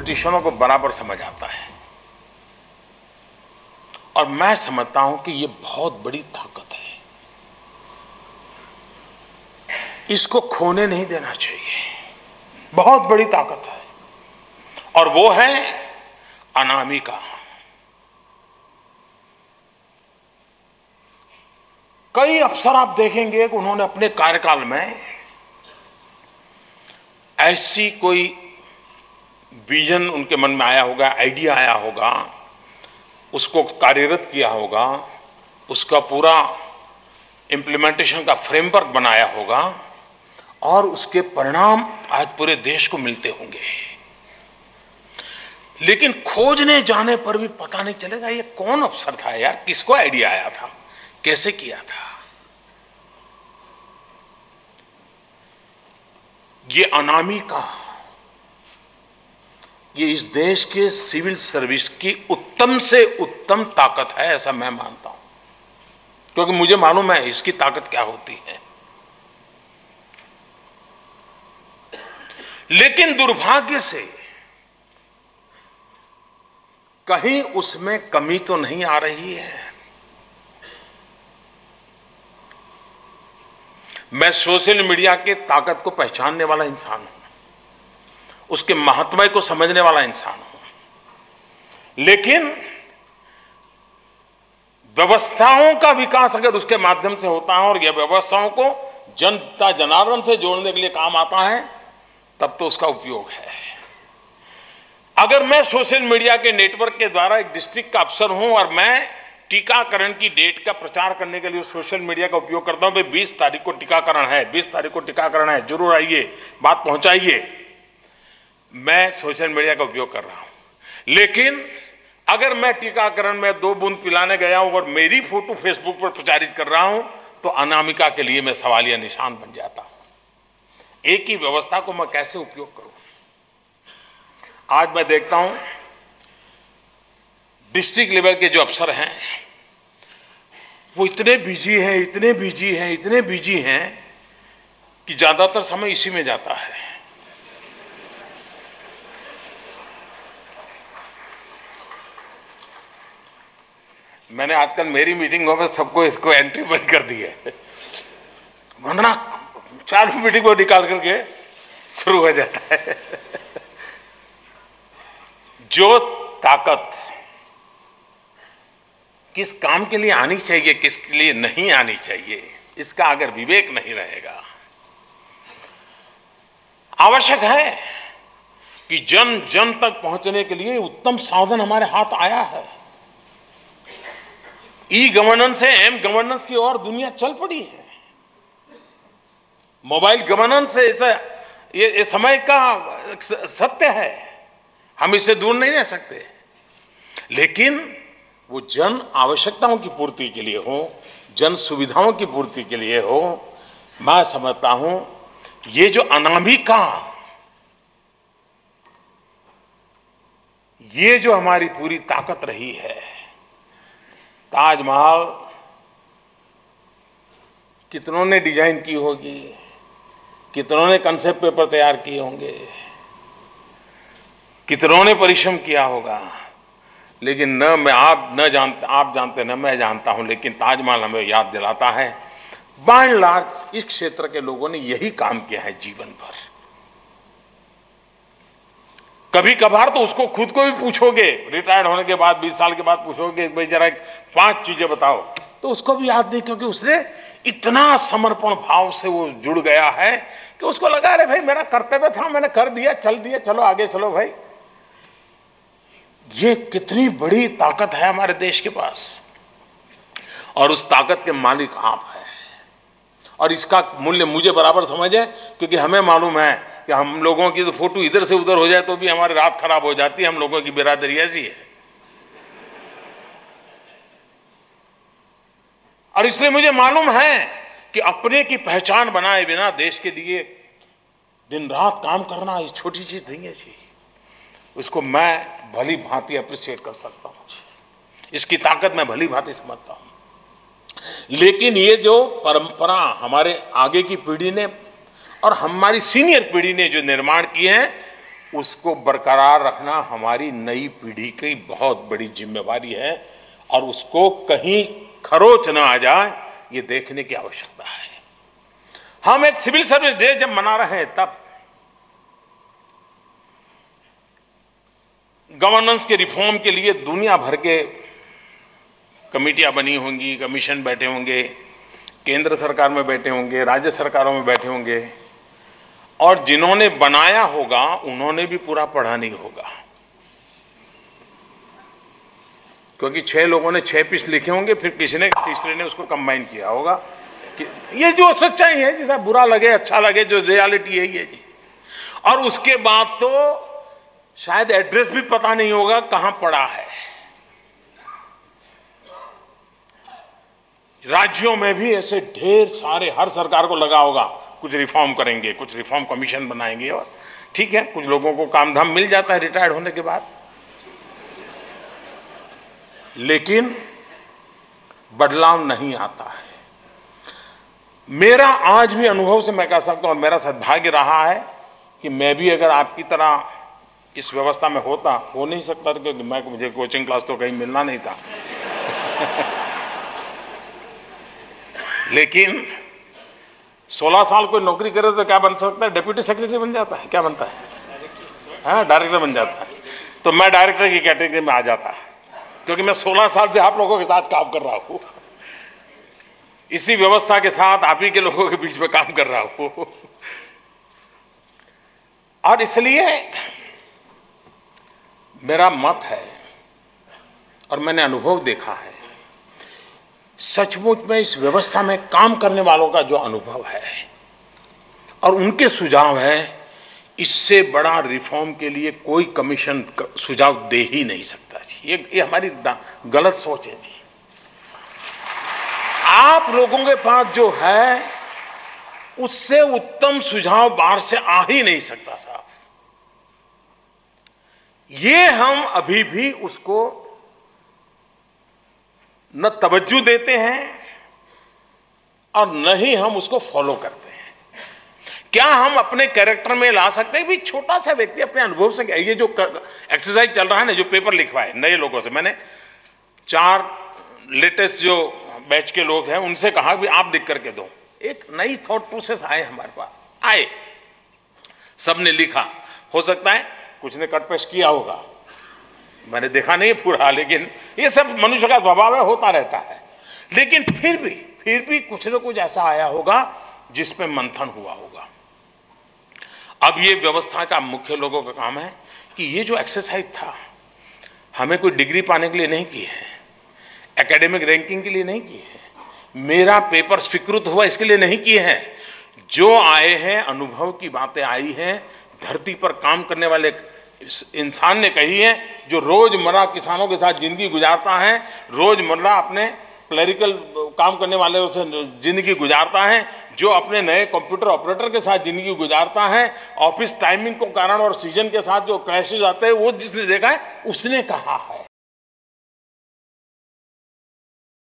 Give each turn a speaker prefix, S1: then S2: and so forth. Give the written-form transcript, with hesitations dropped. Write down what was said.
S1: पॉलिटिशियनों को बराबर समझ आता है। और मैं समझता हूं कि ये बहुत बड़ी ताकत है, इसको खोने नहीं देना चाहिए। बहुत बड़ी ताकत है और वो है अनामिका। कई अफसर आप देखेंगे कि उन्होंने अपने कार्यकाल में ऐसी कोई विजन उनके मन में आया होगा, आइडिया आया होगा, उसको कार्यरत किया होगा, उसका पूरा इम्प्लीमेंटेशन का फ्रेमवर्क बनाया होगा और उसके परिणाम आज पूरे देश को मिलते होंगे। लेकिन खोजने जाने पर भी पता नहीं चलेगा ये कौन अफसर था यार, किसको आइडिया आया था, कैसे किया था। ये अनामिका, ये इस देश के सिविल सर्विस की उत्तम से उत्तम ताकत है, ऐसा मैं मानता हूं, क्योंकि मुझे मालूम है इसकी ताकत क्या होती है। लेकिन दुर्भाग्य से कहीं उसमें कमी तो नहीं आ रही है। मैं सोशल मीडिया के ताकत को पहचानने वाला इंसान हूं, उसके महत्व को समझने वाला इंसान हूं, लेकिन व्यवस्थाओं का विकास अगर उसके माध्यम से होता है और यह व्यवस्थाओं को जनता जनार्दन से जोड़ने के लिए काम आता है, तब तो उसका उपयोग है। अगर मैं सोशल मीडिया के नेटवर्क के द्वारा एक डिस्ट्रिक्ट का अफसर हूं और मैं टीकाकरण की डेट का प्रचार करने के लिए सोशल मीडिया का उपयोग करता हूं, भाई 20 तारीख को टीकाकरण है, 20 तारीख को टीकाकरण है, जरूर आइए, बात पहुंचाइए, मैं सोशल मीडिया का उपयोग कर रहा हूं। लेकिन अगर मैं टीकाकरण में 2 बूंद पिलाने गया हूं और मेरी फोटो फेसबुक पर प्रचारित कर रहा हूं, तो अनामिका के लिए मैं सवालिया निशान बन जाता हूं। एक ही व्यवस्था को मैं कैसे उपयोग करूं। आज मैं देखता हूं डिस्ट्रिक्ट लेवल के जो अफसर हैं वो इतने बिजी हैं, इतने बिजी हैं, इतने बिजी हैं कि ज्यादातर समय इसी में जाता है। मैंने आजकल मेरी मीटिंगों में सबको इसको एंट्री बंद कर दी है, वरना चालू मीटिंग को निकाल करके शुरू हो जाता है। जो ताकत किस काम के लिए आनी चाहिए, किसके लिए नहीं आनी चाहिए, इसका अगर विवेक नहीं रहेगा, आवश्यक है कि जन जन तक पहुंचने के लिए उत्तम साधन हमारे हाथ आया है। ई गवर्नेंस से एम गवर्नेंस की ओर दुनिया चल पड़ी है। मोबाइल गवर्नेंस से ये समय का सत्य है, हम इससे दूर नहीं रह सकते। लेकिन वो जन आवश्यकताओं की पूर्ति के लिए हो, जन सुविधाओं की पूर्ति के लिए हो। मैं समझता हूं ये जो अनामिका, ये जो हमारी पूरी ताकत रही है, ताजमहल कितनों ने डिजाइन की होगी, कितनों ने कंसेप्ट पेपर तैयार किए होंगे, कितनों ने परिश्रम किया होगा, लेकिन न मैं आप जानते न मैं जानता हूं, लेकिन ताजमहल हमें याद दिलाता है बाय एंड लार्ज इस क्षेत्र के लोगों ने यही काम किया है जीवन भर। कभी कभार तो उसको खुद को भी पूछोगे, रिटायर्ड होने के बाद 20 साल के बाद पूछोगे भाई जरा 5 चीजें बताओ, तो उसको भी याद नहीं, क्योंकि उसने इतना समर्पण भाव से वो जुड़ गया है कि उसको लगा रहे भाई मेरा कर्तव्य था, मैंने कर दिया, चलो आगे चलो भाई। ये कितनी बड़ी ताकत है हमारे देश के पास, और उस ताकत के मालिक आप हैं। और इसका मूल्य मुझे बराबर समझ है, क्योंकि हमें मालूम है कि हम लोगों की तो फोटो इधर से उधर हो जाए तो भी हमारी रात खराब हो जाती है। हम लोगों की बिरादरी ऐसी है। और इसलिए मुझे मालूम है कि अपने की पहचान बनाए बिना देश के लिए दिन रात काम करना ये छोटी चीज नहीं है जी। उसको मैं भली भांति अप्रिशिएट कर सकता हूं, इसकी ताकत मैं भली भांति समझता हूं। लेकिन ये जो परंपरा हमारे आगे की पीढ़ी ने और हमारी सीनियर पीढ़ी ने जो निर्माण किए हैं, उसको बरकरार रखना हमारी नई पीढ़ी की बहुत बड़ी जिम्मेवारी है और उसको कहीं खरोच न आ जाए ये देखने की आवश्यकता है। हम एक सिविल सर्विस डे जब मना रहे हैं तब गवर्नेंस के रिफॉर्म के लिए दुनिया भर के कमेटियां बनी होंगी, कमीशन बैठे होंगे, केंद्र सरकार में बैठे होंगे, राज्य सरकारों में बैठे होंगे, और जिन्होंने बनाया होगा उन्होंने भी पूरा पढ़ा नहीं होगा, क्योंकि 6 लोगों ने 6 पीस लिखे होंगे, फिर किसी ने तीसरे ने उसको कंबाइन किया होगा कि ये जो सच्चाई है, जिसे बुरा लगे अच्छा लगे, जो रियलिटी है ये जी। और उसके बाद तो शायद एड्रेस भी पता नहीं होगा कहां पड़ा है। राज्यों में भी ऐसे ढेर सारे, हर सरकार को लगा होगा कुछ रिफॉर्म करेंगे, कुछ रिफॉर्म कमीशन बनाएंगे, और ठीक है कुछ लोगों को काम धाम मिल जाता है रिटायर्ड होने के बाद, लेकिन बदलाव नहीं आता है। मेरा आज भी अनुभव से मैं कह सकता हूं, और मेरा सद्भाग्य रहा है कि मैं भी अगर आपकी तरह इस व्यवस्था में होता, हो नहीं सकता था, क्योंकि मुझे कोचिंग क्लास तो कहीं मिलना नहीं था लेकिन 16 साल कोई नौकरी करे तो क्या बन सकता है? डिप्टी सेक्रेटरी बन जाता है, क्या बनता है? हाँ, डायरेक्टर बन जाता है। तो मैं डायरेक्टर की कैटेगरी में आ जाता, क्योंकि मैं 16 साल से आप लोगों के साथ काम कर रहा हूं, इसी व्यवस्था के साथ आप ही के लोगों के बीच में काम कर रहा हूं। और इसलिए मेरा मत है, और मैंने अनुभव देखा है, सचमुच में इस व्यवस्था में काम करने वालों का जो अनुभव है और उनके सुझाव है, इससे बड़ा रिफॉर्म के लिए कोई कमीशन सुझाव दे ही नहीं सकता जी। ये हमारी गलत सोच है जी। आप लोगों के पास जो है उससे उत्तम सुझाव बाहर से आ ही नहीं सकता साहब। ये हम अभी भी उसको न तवज्जो देते हैं और न ही हम उसको फॉलो करते हैं। क्या हम अपने कैरेक्टर में ला सकते हैं? भी छोटा सा व्यक्ति अपने अनुभव से, ये जो एक्सरसाइज चल रहा है ना, जो पेपर लिखवाए नए लोगों से, मैंने 4 लेटेस्ट जो बैच के लोग हैं उनसे कहा भी आप लिख करके दो। एक नई थॉट प्रोसेस आए हमारे पास, आए, सबने लिखा। हो सकता है कुछ ने कट पेस्ट किया होगा, मैंने देखा नहीं पूरा, लेकिन ये सब मनुष्य का स्वभाव है, होता रहता है। लेकिन फिर भी कुछ न कुछ ऐसा आया होगा जिस पे मंथन हुआ होगा। अब ये व्यवस्था का मुख्य लोगों का काम है कि ये जो एक्सरसाइज था, हमें कोई डिग्री पाने के लिए नहीं की है, एकेडमिक रैंकिंग के लिए नहीं की है, मेरा पेपर स्वीकृत हुआ इसके लिए नहीं किए हैं। जो आए हैं, अनुभव की बातें आई हैं, धरती पर काम करने वाले इंसान ने कही है, जो रोजमर्रा किसानों के साथ जिंदगी गुजारता है, रोजमर्रा अपने क्लरिकल काम करने वाले से जिंदगी गुजारता है, जो अपने नए कंप्यूटर ऑपरेटर के साथ जिंदगी गुजारता है, ऑफिस टाइमिंग के कारण और सीजन के साथ जो क्लैशेज आते हैं वो जिसने देखा है उसने कहा है।